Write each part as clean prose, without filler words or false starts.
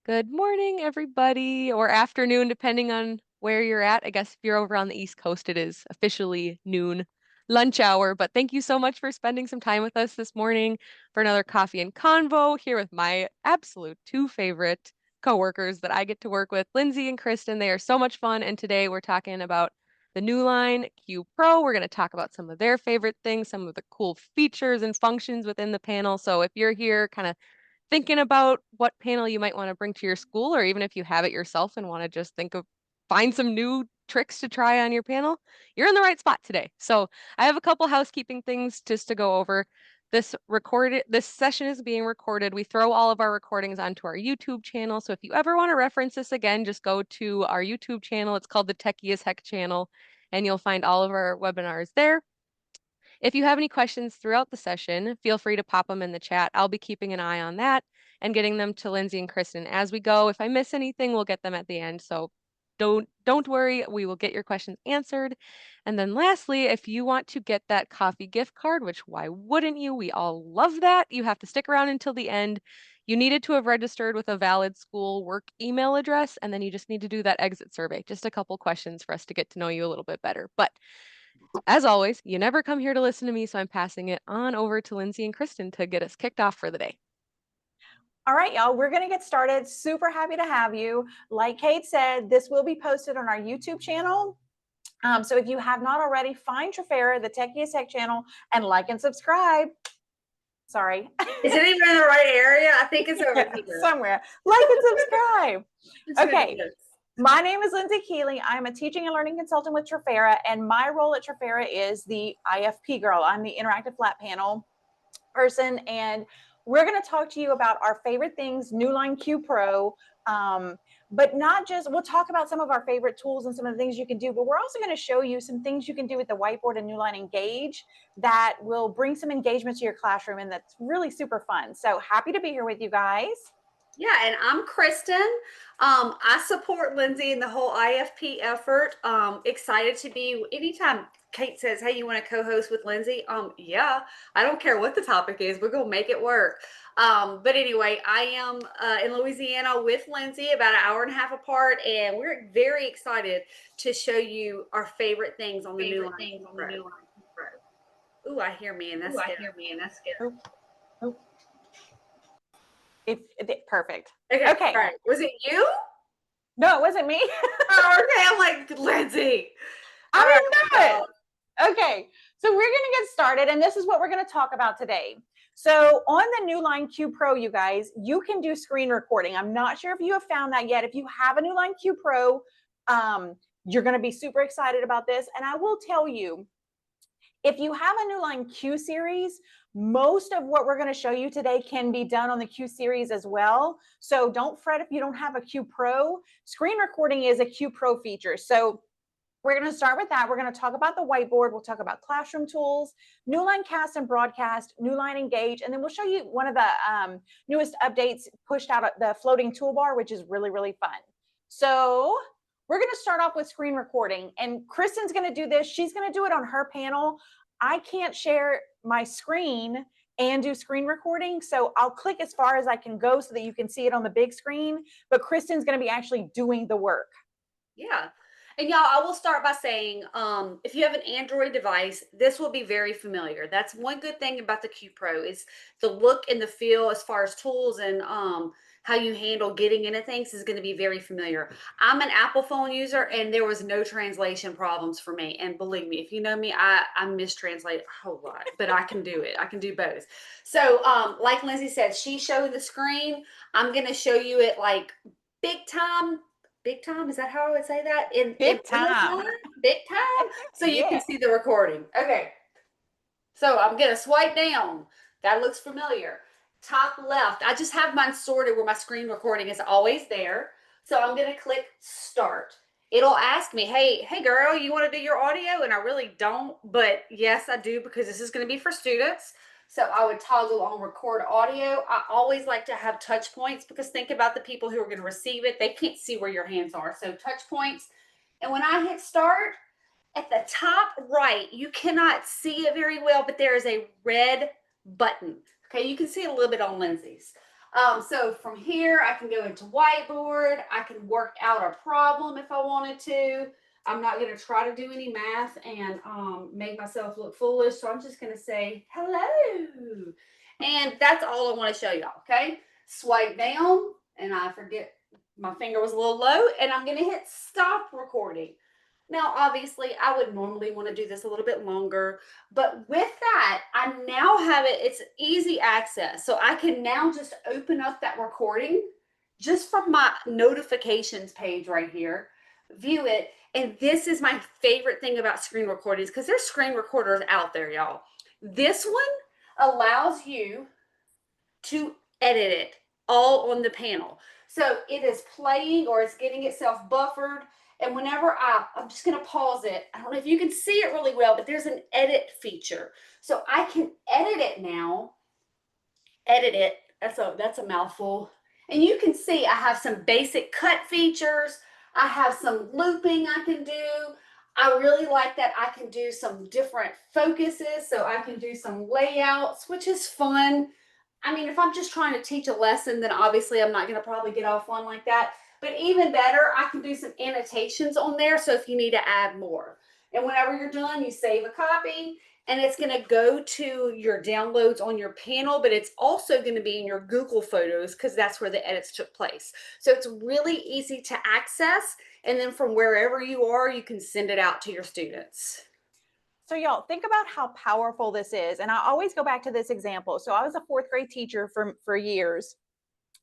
Good morning, everybody, or afternoon, depending on where you're at. I guess if you're over on the East Coast, it is officially noon lunch hour. But thank you so much for spending some time with us this morning for another coffee and convo here with my absolute two favorite coworkers that I get to work with, Lindsey and Kristin. They are so much fun. And today we're talking about the Newline Q Pro. We're going to talk about some of their favorite things, some of the cool features and functions within the panel. So if you're here kind of thinking about what panel you might want to bring to your school, or even if you have it yourself and want to just find some new tricks to try on your panel, you're in the right spot today. So I have a couple housekeeping things just to go over. This session is being recorded. We throw all of our recordings onto our YouTube channel. So if you ever want to reference this again, just go to our YouTube channel. It's called the Techie as Heck channel, and you'll find all of our webinars there. If you have any questions throughout the session, feel free to pop them in the chat. I'll be keeping an eye on that and getting them to Lindsey and Kristin as we go. If I miss anything, we'll get them at the end. So don't worry, we will get your questions answered. And then lastly, if you want to get that coffee gift card, which why wouldn't you? We all love that. You have to stick around until the end. You needed to have registered with a valid school work email address, and then you just need to do that exit survey. Just a couple questions for us to get to know you a little bit better. But as always, you never come here to listen to me, so I'm passing it on over to Lindsey and Kristin to get us kicked off for the day. All right, y'all, we're going to get started. Super happy to have you. Like Kate said, this will be posted on our YouTube channel. So if you have not already, find Trafera, the Techie as Heck channel, and like and subscribe. Sorry. Is it even in the right area? I think it's over here. Somewhere. Like and subscribe. Okay. My name is Lindsey Keeley. I'm a teaching and learning consultant with Trafera, and my role at Trafera is the IFP girl. I'm the interactive flat panel person, and we're going to talk to you about our favorite things, Newline Q Pro, but not just, we'll talk about some of our favorite tools and some of the things you can do, but we're also going to show you some things you can do with the Whiteboard and Newline Engage that will bring some engagement to your classroom, and that's really super fun. So happy to be here with you guys. Yeah, and I'm Kristin. I support Lindsey in the whole IFP effort. Excited to be, anytime Kate says, hey, you want to co-host with Lindsey? Yeah, I don't care what the topic is. We're going to make it work. But anyway, I am in Louisiana with Lindsey, about an hour and a half apart, and we're very excited to show you our favorite things on the Newline Pro. Ooh, I hear me, and that's good. Oh. Perfect. Okay. All right. Was it you? No, it wasn't me. Oh, okay. I'm like, Lindsey. I didn't know it. Okay. So we're going to get started, and this is what we're going to talk about today. So on the Newline Q Pro, you guys, you can do screen recording. I'm not sure if you have found that yet. If you have a Newline Q Pro, you're going to be super excited about this. And I will tell you, if you have a Newline Q series, most of what we're going to show you today can be done on the Q series as well. So don't fret if you don't have a Q Pro. Screen recording is a Q Pro feature. So we're going to start with that. We're going to talk about the Whiteboard. We'll talk about classroom tools, Newline Cast and Broadcast, Newline Engage, and then we'll show you one of the newest updates pushed out at the floating toolbar, which is really, really fun. So we're going to start off with screen recording, and Kristin's going to do this. She's going to do it on her panel. I can't share my screen and do screen recording, so I'll click as far as I can go so that you can see it on the big screen, but Kristin's going to be actually doing the work. Yeah. And y'all, I will start by saying, if you have an Android device, this will be very familiar. That's one good thing about the Q Pro is the look and the feel as far as tools and how you handle getting into things is going to be very familiar. I'm an Apple phone user, and there was no translation problems for me. And believe me, if you know me, I mistranslate a whole lot, but I can do it. I can do both. So like Lindsey said, she's showing the screen. I'm going to show you it like big time. Big time? Is that how I would say that? Big time. Big time? So you can see the recording. Okay. So I'm going to swipe down. That looks familiar. Top left. I just have mine sorted where my screen recording is always there. So I'm going to click Start. It'll ask me, hey girl, you want to do your audio? And I really don't, but yes, I do, because this is going to be for students. So I would toggle on record audio. I always like to have touch points, because think about the people who are going to receive it. They can't see where your hands are. So touch points. And when I hit start, at the top right, you cannot see it very well, but there is a red button. Okay, you can see it a little bit on Lindsey's. So from here, I can go into Whiteboard. I can work out a problem if I wanted to. I'm not going to try to do any math and make myself look foolish. So I'm just going to say hello. And that's all I want to show y'all, okay? Swipe down, and I forget my finger was a little low, and I'm going to hit stop recording. Now, obviously, I would normally want to do this a little bit longer, but with that, I now have it, it's easy access. So I can now just open up that recording just from my notifications page right here, view it. And this is my favorite thing about screen recordings, because there's screen recorders out there, y'all. This one allows you to edit it all on the panel. So it is playing or it's getting itself buffered. And whenever I'm just going to pause it. I don't know if you can see it really well, but there's an edit feature. So I can edit it now. Edit it. That's a mouthful. And you can see I have some basic cut features. I have some looping I can do. I really like that I can do some different focuses. So I can do some layouts, which is fun. I mean, if I'm just trying to teach a lesson, then obviously I'm not going to probably get off one like that. But even better, I can do some annotations on there. So if you need to add more. And whenever you're done, you save a copy. And it's going to go to your downloads on your panel, but it's also going to be in your Google Photos because that's where the edits took place. So it's really easy to access. And then from wherever you are, you can send it out to your students. So y'all, think about how powerful this is. And I always go back to this example. So I was a 4th grade teacher for years,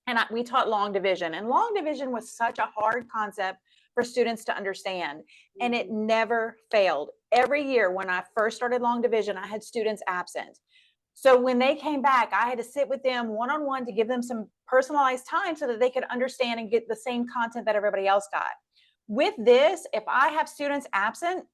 and we taught long division. And long division was such a hard concept for students to understand. And it never failed. Every year when I first started long division, I had students absent. So when they came back, I had to sit with them one-on-one to give them some personalized time so that they could understand and get the same content that everybody else got. With this, if I have students absent,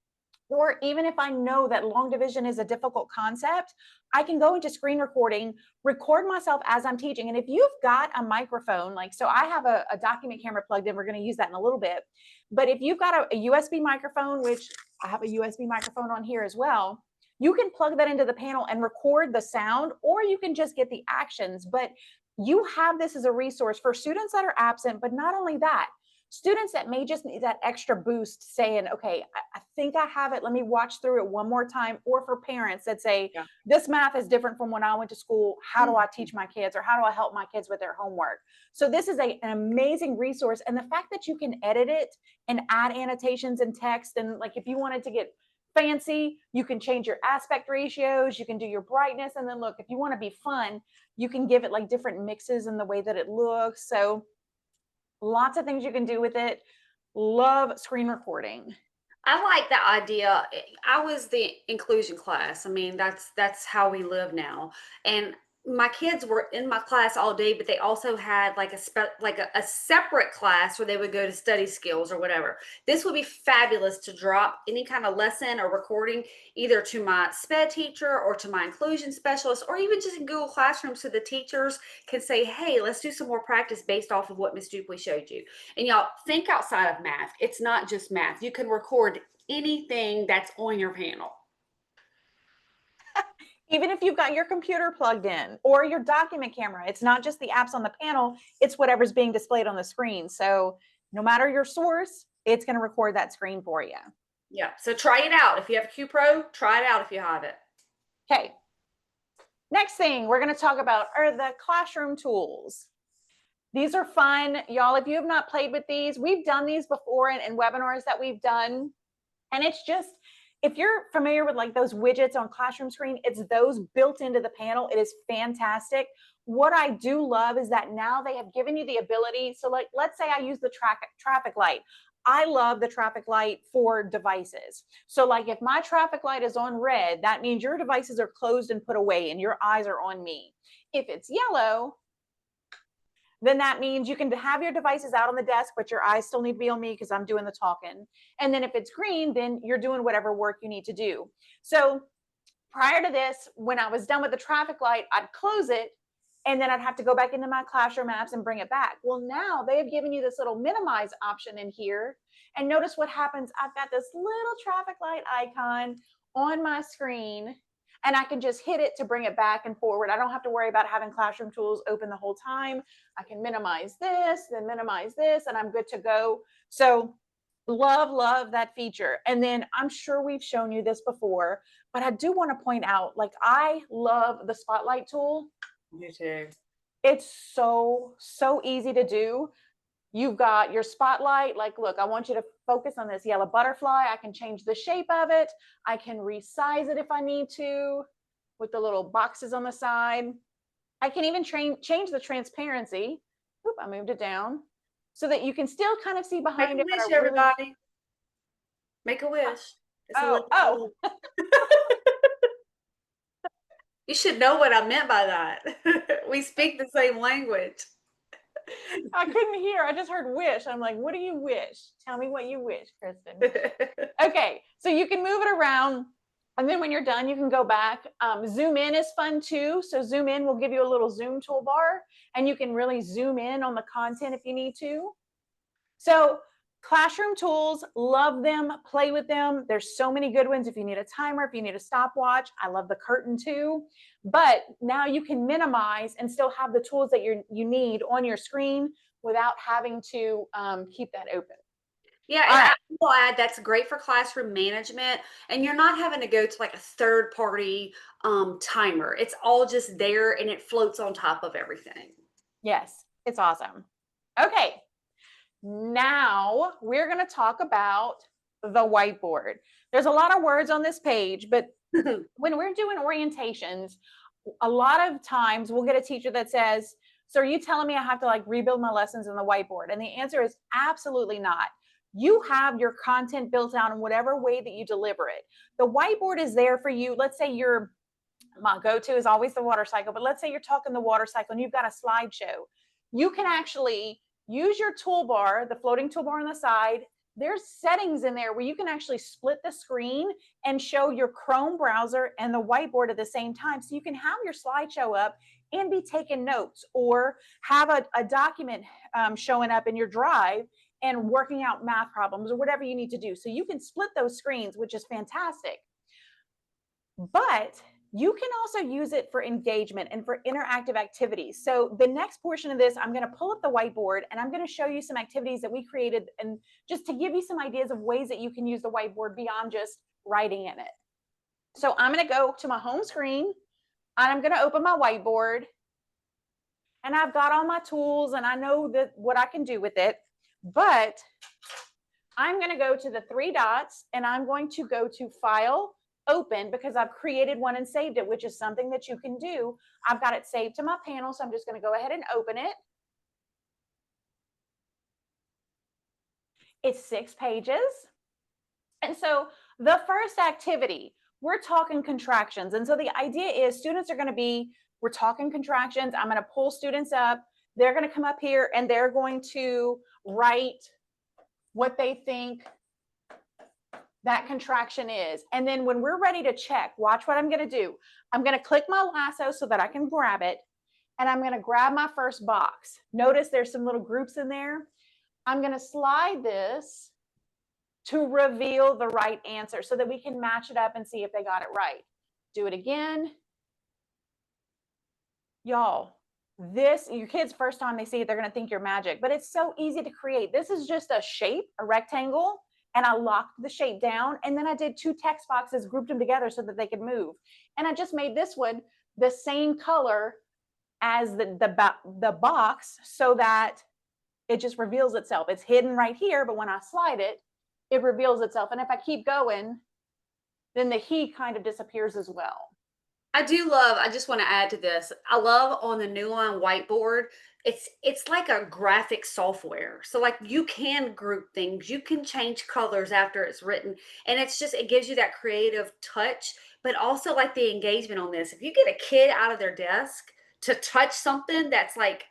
or even if I know that long division is a difficult concept, I can go into screen recording, record myself as I'm teaching. And if you've got a microphone, like, so I have a document camera plugged in, we're going to use that in a little bit. But if you've got a USB microphone, which I have a USB microphone on here as well, you can plug that into the panel and record the sound, or you can just get the actions. But you have this as a resource for students that are absent, but not only that, students that may just need that extra boost saying, okay, I think I have it. Let me watch through it one more time. Or for parents that say, this math is different from when I went to school. How do I teach my kids, or how do I help my kids with their homework? So this is an amazing resource. And the fact that you can edit it and add annotations and text, and like if you wanted to get fancy, you can change your aspect ratios, you can do your brightness. And then look, if you want to be fun, you can give it like different mixes in the way that it looks. So lots of things you can do with it. Love screen recording. I like the idea. I was the inclusion class. I mean, that's how we live now. And my kids were in my class all day, but they also had like a separate class where they would go to study skills or whatever. This would be fabulous to drop any kind of lesson or recording either to my SPED teacher or to my inclusion specialist, or even just in Google Classroom, so the teachers can say, hey, let's do some more practice based off of what Miss Dupuy showed you. And y'all, think outside of math. It's not just math. You can record anything that's on your panel. Even if you've got your computer plugged in or your document camera, it's not just the apps on the panel, it's whatever's being displayed on the screen. So no matter your source, it's going to record that screen for you. Yeah, so try it out. If you have a Q Pro, try it out if you have it. Okay. Next thing we're going to talk about are the classroom tools. These are fun. Y'all, if you have not played with these, we've done these before in webinars that we've done. And it's just, if you're familiar with like those widgets on classroom screen, it's those built into the panel. It is fantastic. What I do love is that now they have given you the ability. So like, let's say I use the traffic light. I love the traffic light for devices. So like if my traffic light is on red, that means your devices are closed and put away and your eyes are on me. If it's yellow, then that means you can have your devices out on the desk, but your eyes still need to be on me because I'm doing the talking. And then if it's green, then you're doing whatever work you need to do. So prior to this, when I was done with the traffic light, I'd close it and then I'd have to go back into my classroom apps and bring it back. Well, now they have given you this little minimize option in here. And notice what happens. I've got this little traffic light icon on my screen. and I can just hit it to bring it back and forward. I don't have to worry about having Classroom Tools open the whole time. I can minimize this, then minimize this, and I'm good to go. So love that feature. And then I'm sure we've shown you this before, but I do want to point out, like, I love the Spotlight tool. Me too. It's so easy to do. You've got your spotlight, like, look, I want you to focus on this yellow butterfly. I can change the shape of it. I can resize it if I need to with the little boxes on the side. I can even change the transparency. Oop, I moved it down so that you can still kind of see behind it. Make a wish, everybody. Make a wish. Oh. You should know what I meant by that. We speak the same language. I couldn't hear. I just heard wish. I'm like, what do you wish? Tell me what you wish, Kristin. Okay, so you can move it around. And then when you're done, you can go back. Zoom in is fun too. So zoom in will give you a little zoom toolbar, and you can really zoom in on the content if you need to. So Classroom Tools, love them, play with them. There's so many good ones if you need a timer, if you need a stopwatch. I love the curtain too. But now you can minimize and still have the tools that you need on your screen without having to keep that open. Yeah, and I will add that's great for classroom management, and you're not having to go to like a third party timer. It's all just there and it floats on top of everything. Yes, it's awesome. Okay, now we're going to talk about the whiteboard. There's a lot of words on this page, but when we're doing orientations, a lot of times we'll get a teacher that says, so are you telling me I have to like rebuild my lessons in the whiteboard? And the answer is absolutely not. You have your content built out in whatever way that you deliver it. The whiteboard is there for you. Let's say my go-to is always the water cycle, but let's say you're talking the water cycle and you've got a slideshow. You can actually use your toolbar, the floating toolbar on the side. There's settings in there where you can actually split the screen and show your Chrome browser and the whiteboard at the same time. So you can have your slideshow up and be taking notes, or have a document showing up in your Drive and working out math problems or whatever you need to do. So you can split those screens, which is fantastic. But you can also use it for engagement and for interactive activities. So the next portion of this, I'm going to pull up the whiteboard and I'm going to show you some activities that we created, and just to give you some ideas of ways that you can use the whiteboard beyond just writing in it. So I'm going to go to my home screen and I'm going to open my whiteboard, and I've got all my tools and I know that what I can do with it, but I'm going to go to the three dots and I'm going to go to File, Open, because I've created one and saved it, which is something that you can do. I've got it saved to my panel, so I'm just going to go ahead and open it. It's 6 pages. And so the first activity, we're talking contractions. And so the idea is students are going to be, we're talking contractions. I'm going to pull students up. They're going to come up here and they're going to write what they think that contraction is. And then when we're ready to check, watch what I'm going to do. I'm going to click my lasso so that I can grab it. And I'm going to grab my first box. Notice there's some little groups in there. I'm going to slide this to reveal the right answer so that we can match it up and see if they got it right. Do it again. Y'all, your kids, first time they see it, they're going to think you're magic, but it's so easy to create. This is just a shape, a rectangle. And I locked the shape down, and then I did 2 text boxes, grouped them together so that they could move. And I just made this one the same color as the box so that it just reveals itself. It's hidden right here, but when I slide it, it reveals itself. And if I keep going, then the he kind of disappears as well. I just want to add to this. I love on the Newline whiteboard, it's like a graphic software. So like you can group things, you can change colors after it's written, and it gives you that creative touch, but also like the engagement on this. If you get a kid out of their desk to touch something that's like,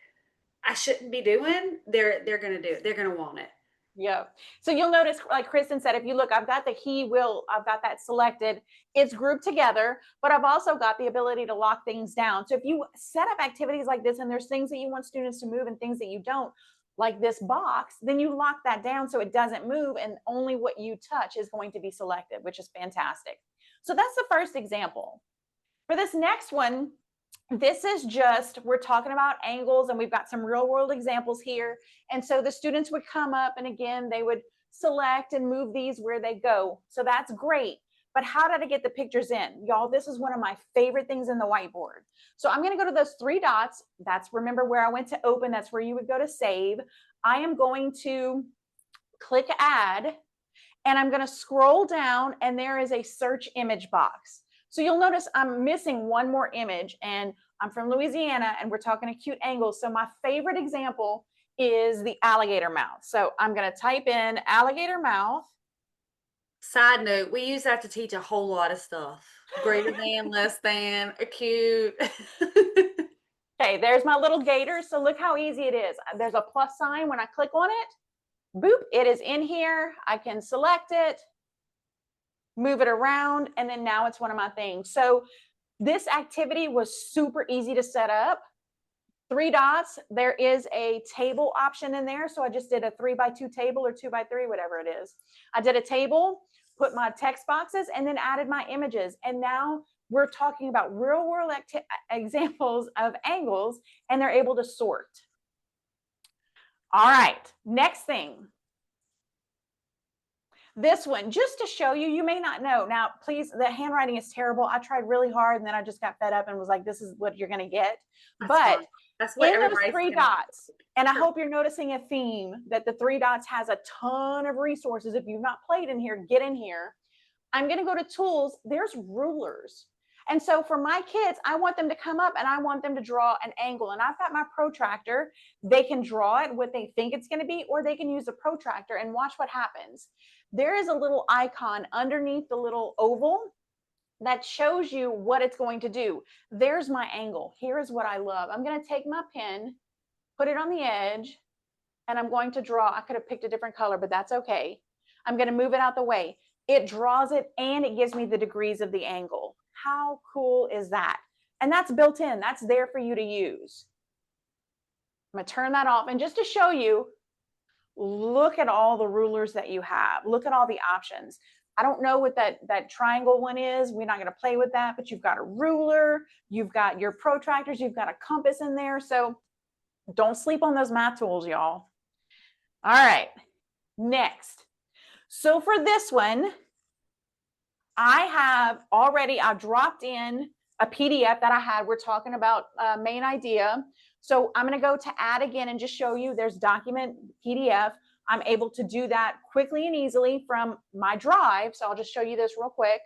I shouldn't be doing, they're going to do it. They're going to want it. Yeah. So you'll notice, like Kristin said, if you look, I've got the he, will, I've got that selected. It's grouped together, but I've also got the ability to lock things down. So if you set up activities like this and there's things that you want students to move and things that you don't, like this box, then you lock that down so it doesn't move and only what you touch is going to be selected, which is fantastic. So that's the first example. For this next one, this is just, we're talking about angles and we've got some real world examples here. And so the students would come up and again, they would select and move these where they go. So that's great. But how did I get the pictures in? Y'all, this is one of my favorite things in the whiteboard. So I'm going to go to those three dots. That's, remember where I went to open, that's where you would go to save. I am going to click add and I'm going to scroll down and there is a search image box. So you'll notice I'm missing one more image and I'm from Louisiana and we're talking acute angles. So my favorite example is the alligator mouth. So I'm going to type in alligator mouth. Side note, we use that to teach a whole lot of stuff. Greater than, less than, acute. Okay, there's my little gator. So look how easy it is. There's a plus sign when I click on it. Boop, it is in here. I can select it, move it around, and then now it's one of my things. So this activity was super easy to set up. Three dots, there is a table option in there. So I just did a 3x2 table or 2x3, whatever it is. I did a table, put my text boxes, and then added my images. And now we're talking about real world examples of angles, and they're able to sort. All right, next thing. This one, just to show you, you may not know. Now, please, the handwriting is terrible. I tried really hard and then I just got fed up and was like, this is what you're going to get. But that's what in those three dots, and I hope you're noticing a theme that the three dots has a ton of resources. If you've not played in here, get in here. I'm going to go to tools. There's rulers. And so for my kids, I want them to come up and I want them to draw an angle. And I've got my protractor. They can draw it what they think it's going to be, or they can use a protractor and watch what happens. There is a little icon underneath the little oval that shows you what it's going to do. There's my angle. Here is what I love. I'm going to take my pen, put it on the edge, and I'm going to draw. I could have picked a different color, but that's okay. I'm going to move it out the way. It draws it and it gives me the degrees of the angle. How cool is that? And that's built in. That's there for you to use. I'm going to turn that off. And just to show you, look at all the rulers that you have. Look at all the options. I don't know what that triangle one is. We're not going to play with that, but you've got a ruler, you've got your protractors, you've got a compass in there. So don't sleep on those math tools, y'all. All right, next. So for this one, I've dropped in a PDF that I had. We're talking about main idea. So I'm going to go to add again and just show you there's document PDF. I'm able to do that quickly and easily from my drive. So I'll just show you this real quick.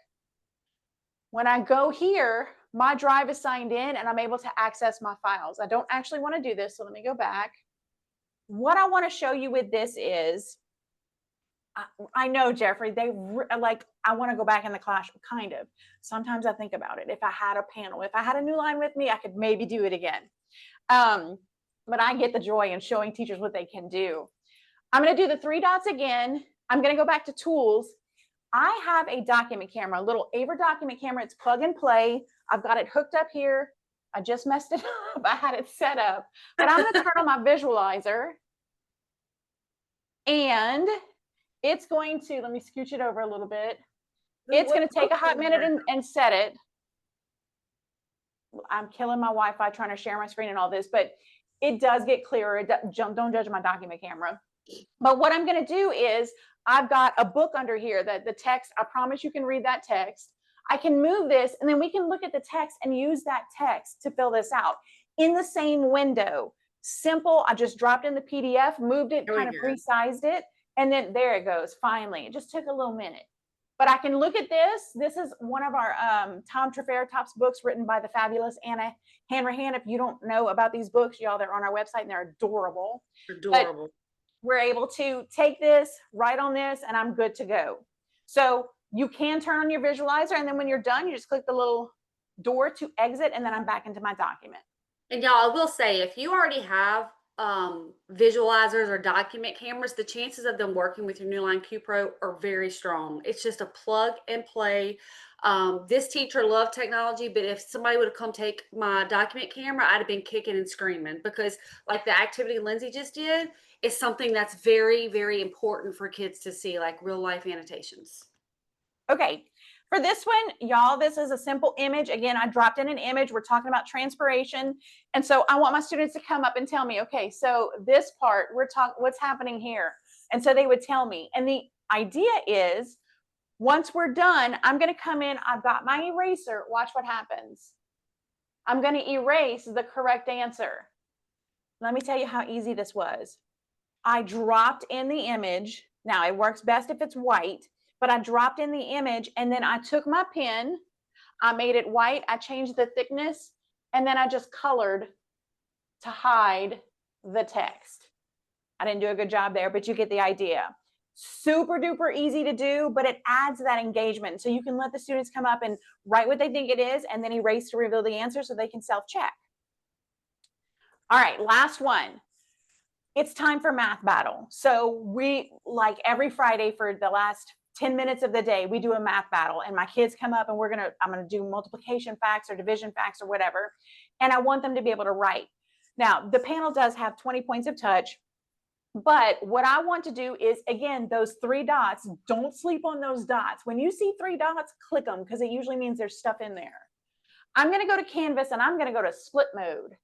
When I go here, my drive is signed in and I'm able to access my files. I don't actually want to do this. So let me go back. What I want to show you with this is, I know, Jeffrey, I want to go back in the classroom, kind of. Sometimes I think about it. If I had a panel, if I had a Newline with me, I could maybe do it again. But I get the joy in showing teachers what they can do. I'm going to do the three dots again. I'm going to go back to tools. I have a document camera, a little Aver document camera. It's plug and play. I've got it hooked up here. I just messed it up. I had it set up. But I'm going to turn on my visualizer. And it's going to, let me scooch it over a little bit. It's going to take a hot minute and set it. I'm killing my Wi-Fi trying to share my screen and all this, but it does get clearer. Don't judge my document camera. But what I'm going to do is I've got a book under here that the text, I promise you can read that text. I can move this and then we can look at the text and use that text to fill this out in the same window. Simple. I just dropped in the PDF, moved it, kind of resized it. And then there it goes. Finally, it just took a little minute. But I can look at this. This is one of our Tom Triceratop's books written by the fabulous Anna Hanrahan. If you don't know about these books, y'all, they're on our website and they're adorable. Adorable. But we're able to take this, write on this, and I'm good to go. So you can turn on your visualizer, and then when you're done, you just click the little door to exit, and then I'm back into my document. And y'all, I will say, if you already have visualizers or document cameras, the chances of them working with your Newline Q Pro are very strong. It's just a plug and play. This teacher loved technology, but if somebody would have come take my document camera, I'd have been kicking and screaming, because like the activity Lindsay just did is something that's very, very important for kids to see, like real life annotations. Okay, For this one, y'all, this is a simple image. Again, I dropped in an image. We're talking about transpiration. And so I want my students to come up and tell me, okay, so this part, we're talking, what's happening here? And so they would tell me. And the idea is, once we're done, I'm going to come in. I've got my eraser. Watch what happens. I'm going to erase the correct answer. Let me tell you how easy this was. I dropped in the image. Now, it works best if it's white, but I dropped in the image, and then I took my pen, I made it white, I changed the thickness, and then I just colored to hide the text. I didn't do a good job there, but you get the idea. Super duper easy to do, but it adds that engagement. So you can let the students come up and write what they think it is, and then erase to reveal the answer so they can self-check. All right, last one. It's time for math battle. So we, like every Friday for the last 10 minutes of the day, we do a math battle, and my kids come up and I'm going to do multiplication facts or division facts or whatever. And I want them to be able to write. Now, the panel does have 20 points of touch, but what I want to do is, again, those 3 dots, don't sleep on those dots. When you see 3 dots, click them, because it usually means there's stuff in there. I'm going to go to Canvas and I'm going to go to split mode.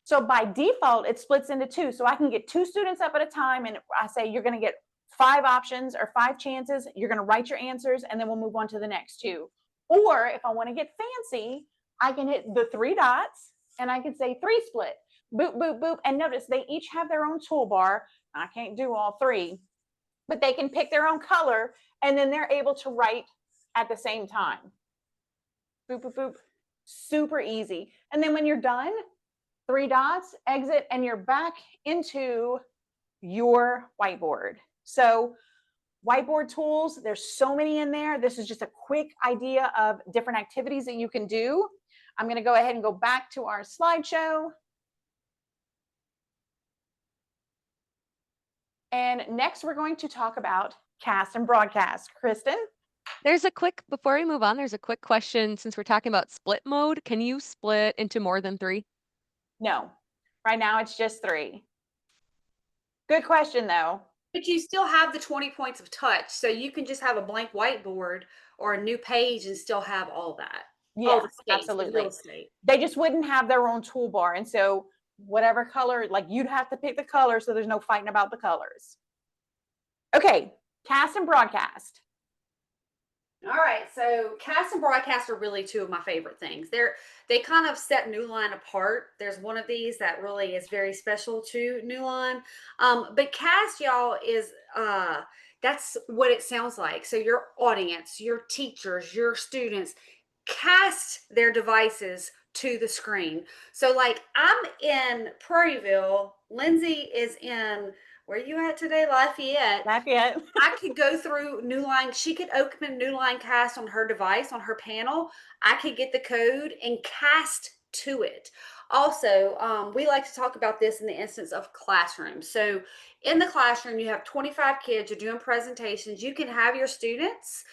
So by default, it splits into 2. So I can get 2 students up at a time, and I say, you're going to get 5 options or 5 chances. You're going to write your answers, and then we'll move on to the next 2. Or if I want to get fancy, I can hit the 3 dots and I can say 3 split, boop, boop, boop. And notice they each have their own toolbar. I can't do all 3, but they can pick their own color, and then they're able to write at the same time. Boop, boop, boop. Super easy. And then when you're done, 3 dots, exit, and you're back into your whiteboard. So whiteboard tools, there's so many in there. This is just a quick idea of different activities that you can do. I'm going to go ahead and go back to our slideshow. And next, we're going to talk about cast and broadcast. Kristin? Before we move on, there's a quick question. Since we're talking about split mode, can you split into more than 3? No, right now it's just 3. Good question though. But you still have the 20 points of touch. So you can just have a blank whiteboard or a new page and still have all that. Yeah, all the space, absolutely. The real estate. They just wouldn't have their own toolbar. And so whatever color, like you'd have to pick the color, so there's no fighting about the colors. Okay, cast and broadcast. All right, so cast and broadcast are really 2 of my favorite things. They kind of set Newline apart. There's one of these that really is very special to Newline. But cast, y'all, is that's what it sounds like. So your audience, your teachers, your students cast their devices to the screen. So like I'm in Prairieville, Lindsey is in, where are you at today? Lafayette. I could go through Newline. She could open Newline Cast on her device, on her panel. I could get the code and cast to it. Also, we like to talk about this in the instance of classrooms. So in the classroom, you have 25 kids, you're doing presentations. You can have your students,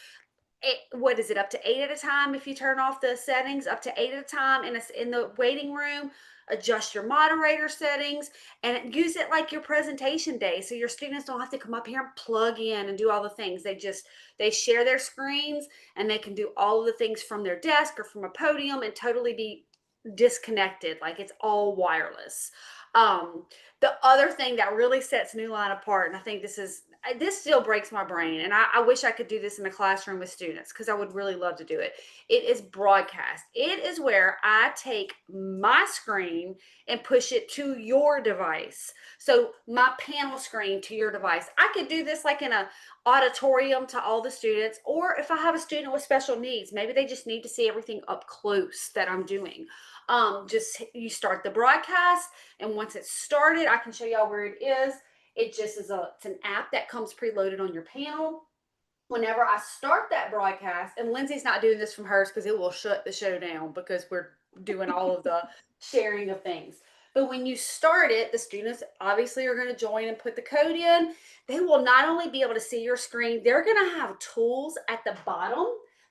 what is it, up to 8 at a time if you turn off the settings, up to 8 at a time in the waiting room. Adjust your moderator settings and use it like your presentation day, so your students don't have to come up here and plug in and do all the things. They share their screens, and they can do all of the things from their desk or from a podium and totally be disconnected, like it's all wireless. The other thing that really sets Newline apart, and I think this still breaks my brain, and I wish I could do this in a classroom with students because I would really love to do it. It is broadcast. It is where I take my screen and push it to your device. So my panel screen to your device. I could do this like in an auditorium to all the students, or if I have a student with special needs, maybe they just need to see everything up close that I'm doing. You start the broadcast, and once it's started, I can show y'all where it is. It just is it's an app that comes preloaded on your panel. Whenever I start that broadcast, and Lindsey's not doing this from hers because it will shut the show down because we're doing all of the sharing of things. But when you start it, the students obviously are going to join and put the code in. They will not only be able to see your screen, they're going to have tools at the bottom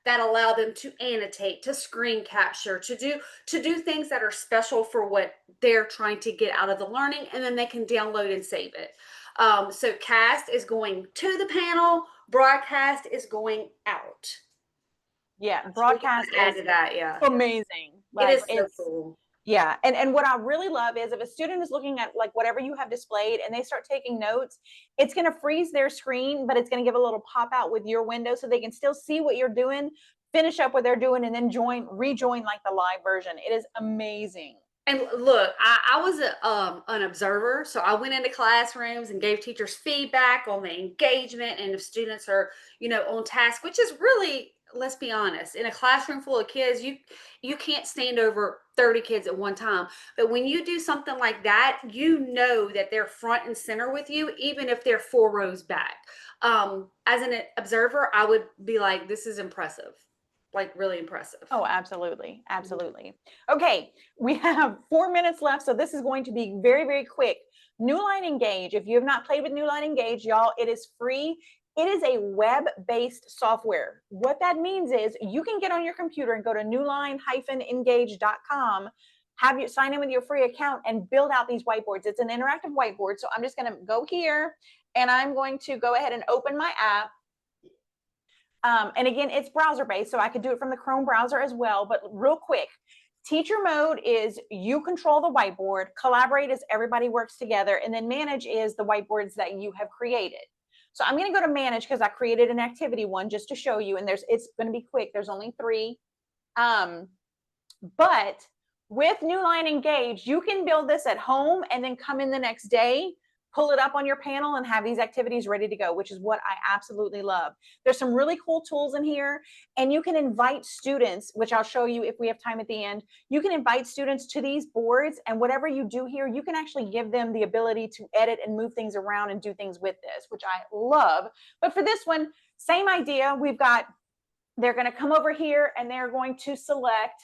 that allow them to annotate, to screen capture, to do things that are special for what they're trying to get out of the learning, and then they can download and save it. So cast is going to the panel, broadcast is going out. Yeah, So we broadcast gotta add is to that, yeah. amazing. It Like is so cool. yeah, and what I really love is if a student is looking at like whatever you have displayed and they start taking notes, it's going to freeze their screen, but it's going to give a little pop out with your window so they can still see what you're doing, finish up what they're doing, and then rejoin like the live version. It is amazing. And look, I was an observer, so I went into classrooms and gave teachers feedback on the engagement and if students are, on task, which is really, let's be honest, in a classroom full of kids, you can't stand over 30 kids at one time. But when you do something like that, you know that they're front and center with you, even if they're 4 rows back. As an observer, I would be like, this is impressive. Like really impressive. Oh, absolutely. Absolutely. Okay. We have 4 minutes left. So this is going to be very, very quick. Newline Engage. If you have not played with Newline Engage, y'all, it is free. It is a web-based software. What that means is you can get on your computer and go to newline-engage.com, have you sign in with your free account and build out these whiteboards. It's an interactive whiteboard. So I'm just going to go here and I'm going to go ahead and open my app. And again, it's browser based, so I could do it from the Chrome browser as well. But real quick, teacher mode is you control the whiteboard, collaborate is everybody works together, and then manage is the whiteboards that you have created. So I'm going to go to manage because I created an activity one just to show you, and it's going to be quick. There's only 3. But with Newline Engage, you can build this at home and then come in the next day, pull it up on your panel and have these activities ready to go, which is what I absolutely love. There's some really cool tools in here, and you can invite students, which I'll show you if we have time at the end. You can invite students to these boards, and whatever you do here, you can actually give them the ability to edit and move things around and do things with this, which I love. But for this one, same idea. They're going to come over here and they're going to select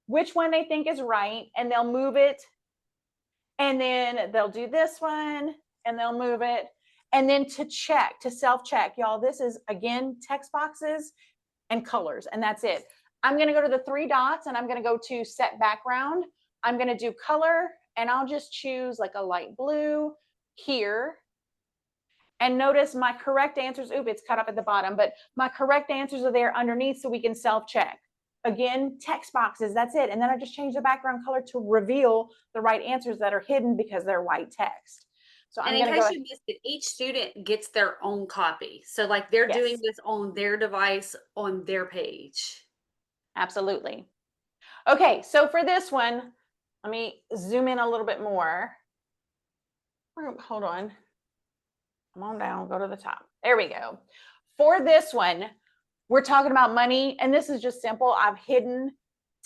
which one they think is right, and they'll move it. And then they'll do this one and they'll move it. And then to self-check, y'all, this is again, text boxes and colors, and that's it. I'm going to go to the 3 dots and I'm going to go to set background. I'm going to do color and I'll just choose like a light blue here. And notice my correct answers, it's cut up at the bottom, but my correct answers are there underneath so we can self-check. Again, text boxes, that's it. And then I just change the background color to reveal the right answers that are hidden because they're white text. So and in case you missed it, each student gets their own copy. So like they're doing this on their device on their page. Absolutely. Okay, so for this one, let me zoom in a little bit more. Hold on. Come on down, go to the top. There we go. For this one, we're talking about money, and this is just simple. I've hidden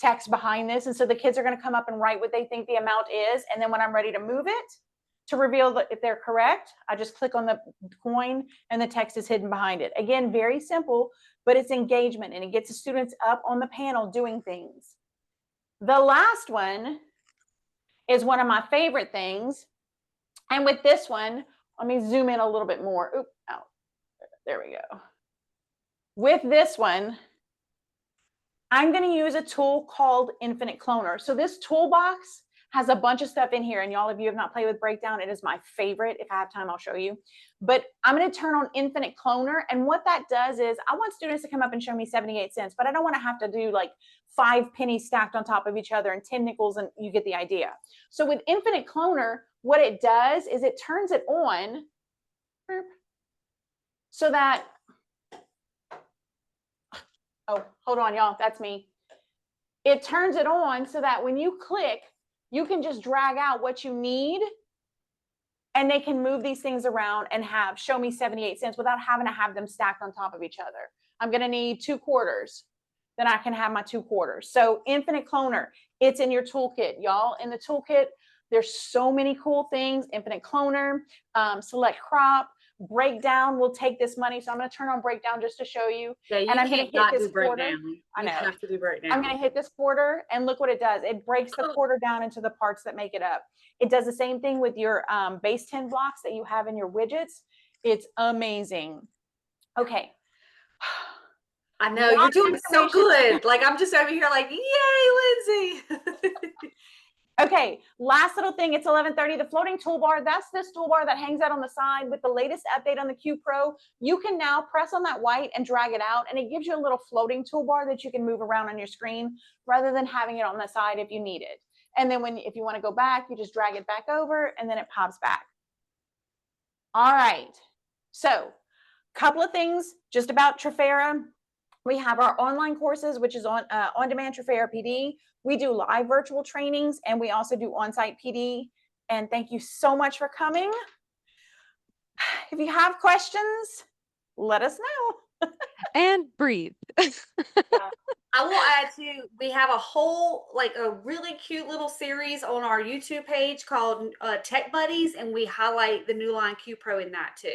text behind this, and so the kids are going to come up and write what they think the amount is, and then when I'm ready to move it to reveal if they're correct, I just click on the coin and the text is hidden behind it. Again, very simple, but it's engagement, and it gets the students up on the panel doing things. The last one is one of my favorite things, and with this one, let me zoom in a little bit more. Oop, out. There we go. With this one, I'm going to use a tool called Infinite Cloner. So this toolbox has a bunch of stuff in here, and y'all, if you have not played with Breakdown, it is my favorite. If I have time, I'll show you. But I'm going to turn on Infinite Cloner, and what that does is I want students to come up and show me 78 cents, but I don't want to have to do like 5 pennies stacked on top of each other and 10 nickels, and you get the idea. So with Infinite Cloner, what it does is it turns it on so that, oh, hold on, y'all, that's me. It turns it on so that when you click, you can just drag out what you need, and they can move these things around and show me 78 cents without having to have them stacked on top of each other. I'm going to need 2 quarters. Then I can have my 2 quarters. So Infinite Cloner, it's in your toolkit, y'all. In the toolkit, there's so many cool things. Infinite Cloner, select crop, Breakdown will take this money. So I'm going to turn on Breakdown just to show you. Yeah, you and I'm going to hit this quarter. I know. You have to do Breakdown. I'm going to hit this quarter, and look what it does. It breaks the quarter down into the parts that make it up. It does the same thing with your base 10 blocks that you have in your widgets. It's amazing. Okay. I know, you're doing so good. Like, I'm just over here like, yay, Lindsey. Okay, last little thing, it's 11:30, the floating toolbar, that's this toolbar that hangs out on the side with the latest update on the Q Pro. You can now press on that white and drag it out, and it gives you a little floating toolbar that you can move around on your screen rather than having it on the side if you need it. And then if you want to go back, you just drag it back over and then it pops back. All right, so couple of things just about Trifera. We have our online courses, which is on-demand Trifera PD. We do live virtual trainings, and we also do on-site PD. And thank you so much for coming. If you have questions, let us know. And breathe. I will add too, we have a whole, like a really cute little series on our YouTube page called Tech Buddies, and we highlight the Newline Q Pro in that too.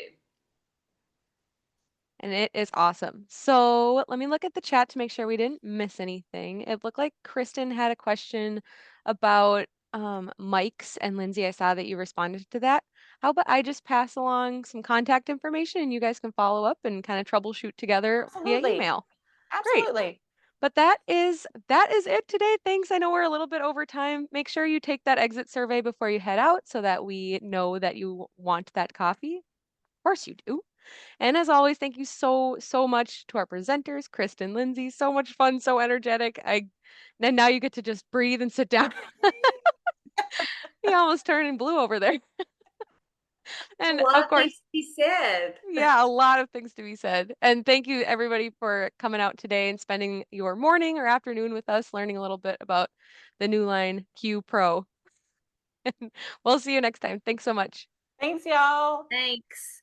And it is awesome. So let me look at the chat to make sure we didn't miss anything. It looked like Kristin had a question about mics, and Lindsey, I saw that you responded to that. How about I just pass along some contact information and you guys can follow up and kind of troubleshoot together via email. Absolutely. Great. But that is it today. Thanks. I know we're a little bit over time. Make sure you take that exit survey before you head out so that we know that you want that coffee. Of course you do. And as always, thank you so much to our presenters, Kristin, Lindsey. So much fun, so energetic. And now you get to just breathe and sit down. You almost turning blue over there. And a lot of of course, things to be said. yeah, a lot of things to be said. And thank you everybody for coming out today and spending your morning or afternoon with us, learning a little bit about the Newline Q Pro. We'll see you next time. Thanks so much. Thanks, y'all. Thanks.